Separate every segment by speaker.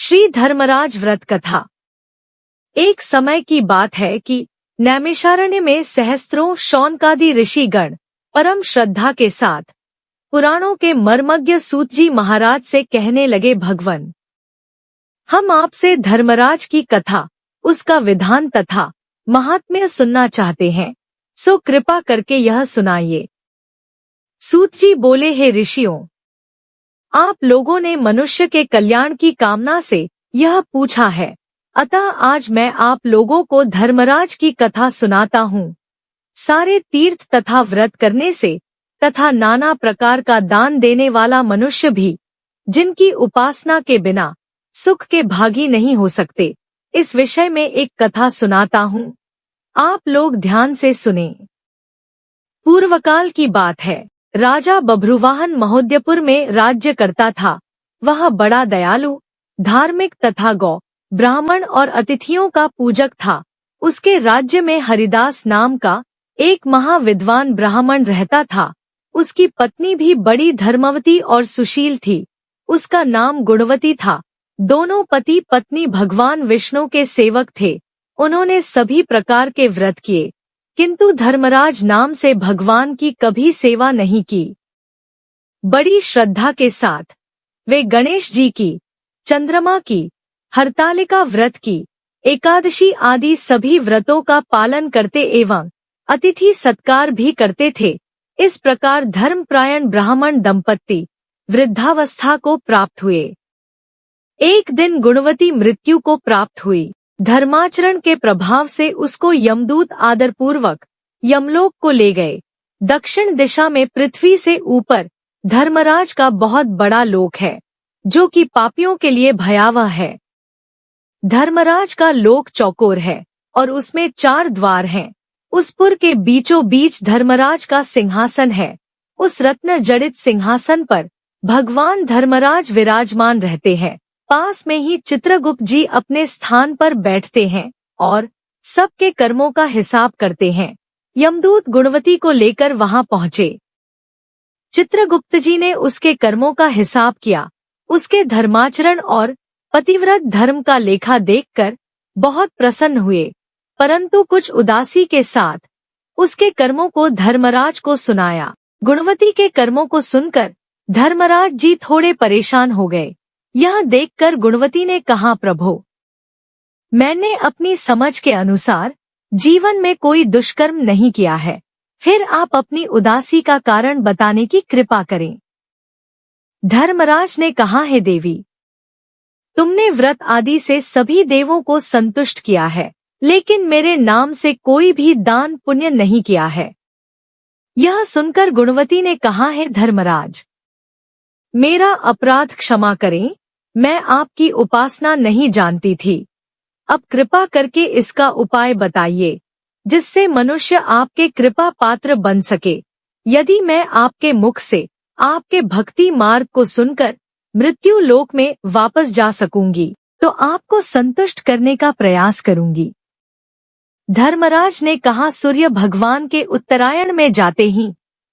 Speaker 1: श्री धर्मराज व्रत कथा। एक समय की बात है कि नैमिषारण्य में सहस्त्रों शौनकादि ऋषिगण परम श्रद्धा के साथ पुराणों के मर्मज्ञ सूत जी महाराज से कहने लगे, भगवन, हम आपसे धर्मराज की कथा, उसका विधान तथा महात्म्य सुनना चाहते हैं, सो कृपा करके यह सुनाइए। सूत जी बोले, हे ऋषियों, आप लोगों ने मनुष्य के कल्याण की कामना से यह पूछा है, अतः आज मैं आप लोगों को धर्मराज की कथा सुनाता हूँ। सारे तीर्थ तथा व्रत करने से तथा नाना प्रकार का दान देने वाला मनुष्य भी, जिनकी उपासना के बिना सुख के भागी नहीं हो सकते, इस विषय में एक कथा सुनाता हूँ। आप लोग ध्यान से सुने। पूर्वकाल की बात है, राजा बभ्रुवाहन महोदयपुर में राज्य करता था। वह बड़ा दयालु, धार्मिक तथा गौ, ब्राह्मण और अतिथियों का पूजक था। उसके राज्य में हरिदास नाम का एक महाविद्वान ब्राह्मण रहता था। उसकी पत्नी भी बड़ी धर्मवती और सुशील थी। उसका नाम गुणवती था। दोनों पति पत्नी भगवान विष्णु के सेवक थे। उन्होंने सभी प्रकार के व्रत किए, किंतु धर्मराज नाम से भगवान की कभी सेवा नहीं की। बड़ी श्रद्धा के साथ वे गणेश जी की, चंद्रमा की, हरतालिका व्रत की, एकादशी आदि सभी व्रतों का पालन करते एवं अतिथि सत्कार भी करते थे। इस प्रकार धर्मपरायण ब्राह्मण दंपत्ति वृद्धावस्था को प्राप्त हुए। एक दिन गुणवती मृत्यु को प्राप्त हुई। धर्माचरण के प्रभाव से उसको यमदूत आदरपूर्वक यमलोक को ले गए। दक्षिण दिशा में पृथ्वी से ऊपर धर्मराज का बहुत बड़ा लोक है, जो कि पापियों के लिए भयावह है। धर्मराज का लोक चौकोर है और उसमें 4 द्वार हैं। उस पुर के बीचों बीच धर्मराज का सिंहासन है। उस रत्न जड़ित सिंहासन पर भगवान धर्मराज विराजमान रहते हैं। पास में ही चित्रगुप्त जी अपने स्थान पर बैठते हैं और सबके कर्मों का हिसाब करते हैं। यमदूत गुणवती को लेकर वहां पहुंचे। चित्रगुप्त जी ने उसके कर्मों का हिसाब किया। उसके धर्माचरण और पतिव्रत धर्म का लेखा देखकर बहुत प्रसन्न हुए, परंतु कुछ उदासी के साथ उसके कर्मों को धर्मराज को सुनाया। गुणवती के कर्मों को सुनकर धर्मराज जी थोड़े परेशान हो गए। यह देखकर गुणवती ने कहा, प्रभो, मैंने अपनी समझ के अनुसार जीवन में कोई दुष्कर्म नहीं किया है, फिर आप अपनी उदासी का कारण बताने की कृपा करें। धर्मराज ने कहा, हे देवी, तुमने व्रत आदि से सभी देवों को संतुष्ट किया है, लेकिन मेरे नाम से कोई भी दान पुण्य नहीं किया है। यह सुनकर गुणवती ने कहा, हे धर्मराज, मेरा अपराध क्षमा करें, मैं आपकी उपासना नहीं जानती थी। अब कृपा करके इसका उपाय बताइए, जिससे मनुष्य आपके कृपा पात्र बन सके। यदि मैं आपके मुख से आपके भक्ति मार्ग को सुनकर मृत्यु लोक में वापस जा सकूंगी, तो आपको संतुष्ट करने का प्रयास करूंगी। धर्मराज ने कहा, सूर्य भगवान के उत्तरायण में जाते ही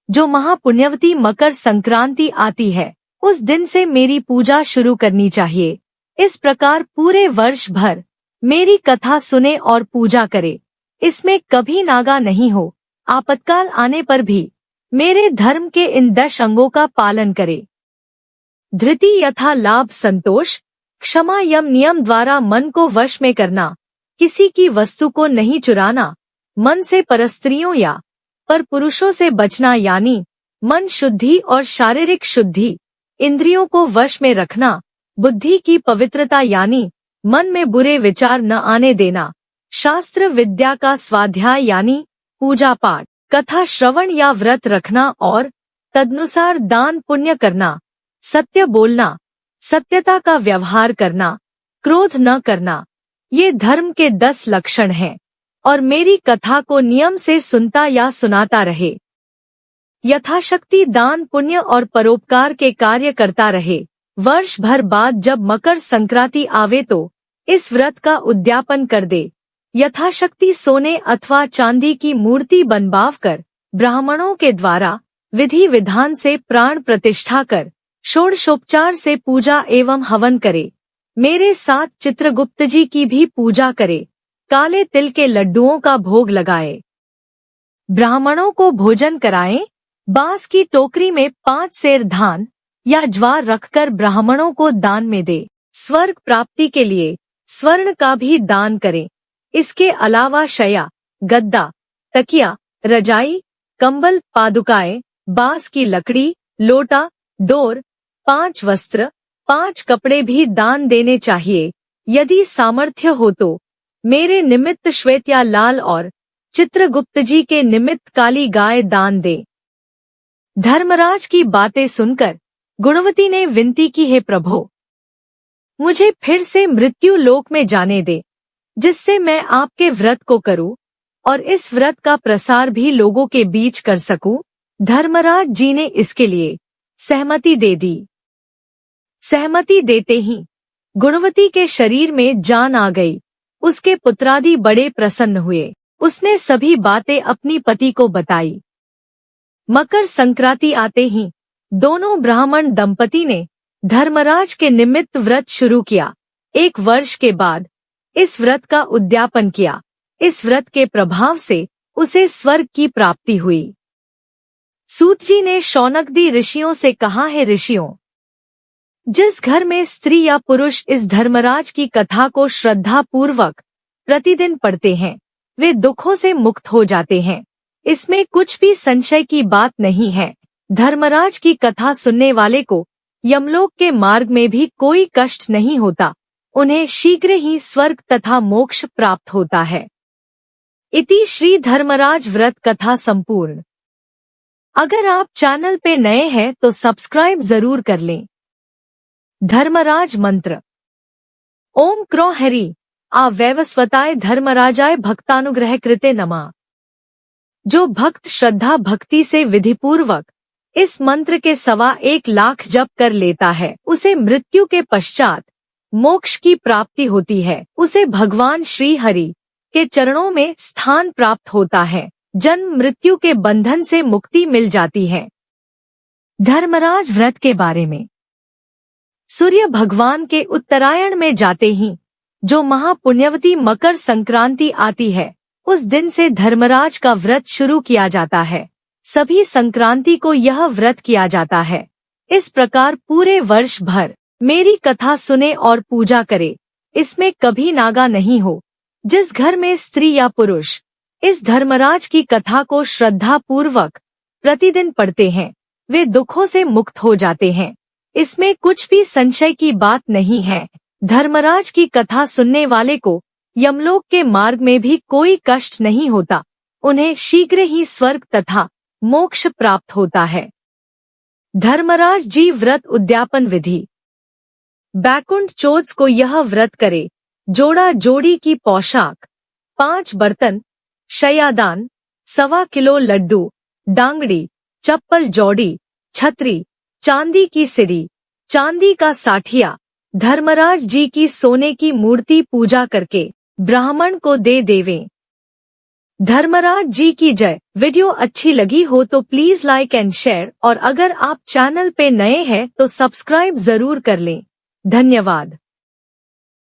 Speaker 1: जो महापुण्यवती मकर संक्रांति आती है, उस दिन से मेरी पूजा शुरू करनी चाहिए। इस प्रकार पूरे वर्ष भर मेरी कथा सुने और पूजा करे। इसमें कभी नागा नहीं हो। आपातकाल आने पर भी मेरे धर्म के इन 10 अंगों का पालन करे। धृति यथा लाभ संतोष, क्षमा यम नियम द्वारा मन को वश में करना, किसी की वस्तु को नहीं चुराना, मन से परस्त्रियों या पर पुरुषों से बचना, यानी मन शुद्धि और शारीरिक शुद्धि, इंद्रियों को वश में रखना, बुद्धि की पवित्रता यानी मन में बुरे विचार न आने देना, शास्त्र विद्या का स्वाध्याय यानी पूजा पाठ, कथा श्रवण या व्रत रखना और तदनुसार दान पुण्य करना, सत्य बोलना, सत्यता का व्यवहार करना, क्रोध न करना, ये धर्म के 10 लक्षण हैं। और मेरी कथा को नियम से सुनता या सुनाता रहे। यथाशक्ति दान पुण्य और परोपकार के कार्य करता रहे। वर्ष भर बाद जब मकर संक्रांति आवे तो इस व्रत का उद्यापन कर दे। यथाशक्ति सोने अथवा चांदी की मूर्ति बनवाकर ब्राह्मणों के द्वारा विधि विधान से प्राण प्रतिष्ठा कर षोडशोपचार से पूजा एवं हवन करे। मेरे साथ चित्रगुप्त जी की भी पूजा करे, काले तिल के लड्डुओं का भोग लगाए, ब्राह्मणों को भोजन कराएं, बांस की टोकरी में 5 सेर धान या ज्वार रखकर ब्राह्मणों को दान में दे। स्वर्ग प्राप्ति के लिए स्वर्ण का भी दान करें। इसके अलावा शया, गद्दा, तकिया, रजाई, कंबल, पादुकाएं, बांस की लकड़ी, लोटा, डोर, 5 वस्त्र, 5 कपड़े भी दान देने चाहिए। यदि सामर्थ्य हो तो मेरे निमित्त श्वेत या लाल और चित्रगुप्त जी के निमित्त काली गाय दान दे। धर्मराज की बातें सुनकर गुणवती ने विनती की, हे प्रभो, मुझे फिर से मृत्यु लोक में जाने दे, जिससे मैं आपके व्रत को करूं और इस व्रत का प्रसार भी लोगों के बीच कर सकूं। धर्मराज जी ने इसके लिए सहमति दे दी। सहमति देते ही गुणवती के शरीर में जान आ गई। उसके पुत्रादि बड़े प्रसन्न हुए। उसने सभी बातें अपनी पति को बताई। मकर संक्रांति आते ही दोनों ब्राह्मण दंपति ने धर्मराज के निमित्त व्रत शुरू किया। 1 वर्ष के बाद इस व्रत का उद्यापन किया। इस व्रत के प्रभाव से उसे स्वर्ग की प्राप्ति हुई। सूत जी ने शौनकादि ऋषियों से कहा, है ऋषियों, जिस घर में स्त्री या पुरुष इस धर्मराज की कथा को श्रद्धा पूर्वक प्रतिदिन पढ़ते हैं, वे दुखों से मुक्त हो जाते हैं। इसमें कुछ भी संशय की बात नहीं है। धर्मराज की कथा सुनने वाले को यमलोक के मार्ग में भी कोई कष्ट नहीं होता। उन्हें शीघ्र ही स्वर्ग तथा मोक्ष प्राप्त होता है। इति श्री धर्मराज व्रत कथा संपूर्ण। अगर आप चैनल पे नए हैं तो सब्सक्राइब जरूर कर लें। धर्मराज मंत्र। ओम क्रो हरि आ वैवस्वताय धर्मराजाय भक्तानुग्रह कृते नमः। जो भक्त श्रद्धा भक्ति से विधिपूर्वक इस मंत्र के 1.25 लाख जप कर लेता है, उसे मृत्यु के पश्चात मोक्ष की प्राप्ति होती है। उसे भगवान श्री हरि के चरणों में स्थान प्राप्त होता है। जन्म मृत्यु के बंधन से मुक्ति मिल जाती है। धर्मराज व्रत के बारे में। सूर्य भगवान के उत्तरायण में जाते ही जो महापुण्यवती मकर संक्रांति आती है, उस दिन से धर्मराज का व्रत शुरू किया जाता है। सभी संक्रांति को यह व्रत किया जाता है। इस प्रकार पूरे वर्ष भर मेरी कथा सुने और पूजा करे। इसमें कभी नागा नहीं हो। जिस घर में स्त्री या पुरुष इस धर्मराज की कथा को श्रद्धा पूर्वक प्रतिदिन पढ़ते हैं, वे दुखों से मुक्त हो जाते हैं। इसमें कुछ भी संशय की बात नहीं है। धर्मराज की कथा सुनने वाले को यमलोक के मार्ग में भी कोई कष्ट नहीं होता। उन्हें शीघ्र ही स्वर्ग तथा मोक्ष प्राप्त होता है। धर्मराज जी व्रत उद्यापन विधि। बैकुंठ चौथ को यह व्रत करे। जोड़ा जोड़ी की पोशाक, 5 बर्तन, शयादान, 1.25 किलो लड्डू, डांगड़ी, चप्पल जोड़ी, छतरी, चांदी की सिड़ी, चांदी का साठिया, धर्मराज जी की सोने की मूर्ति पूजा करके ब्राह्मण को दे देवें। धर्मराज जी की जय। वीडियो अच्छी लगी हो तो प्लीज लाइक एंड शेयर, और अगर आप चैनल पे नए हैं तो सब्सक्राइब जरूर कर लें। धन्यवाद।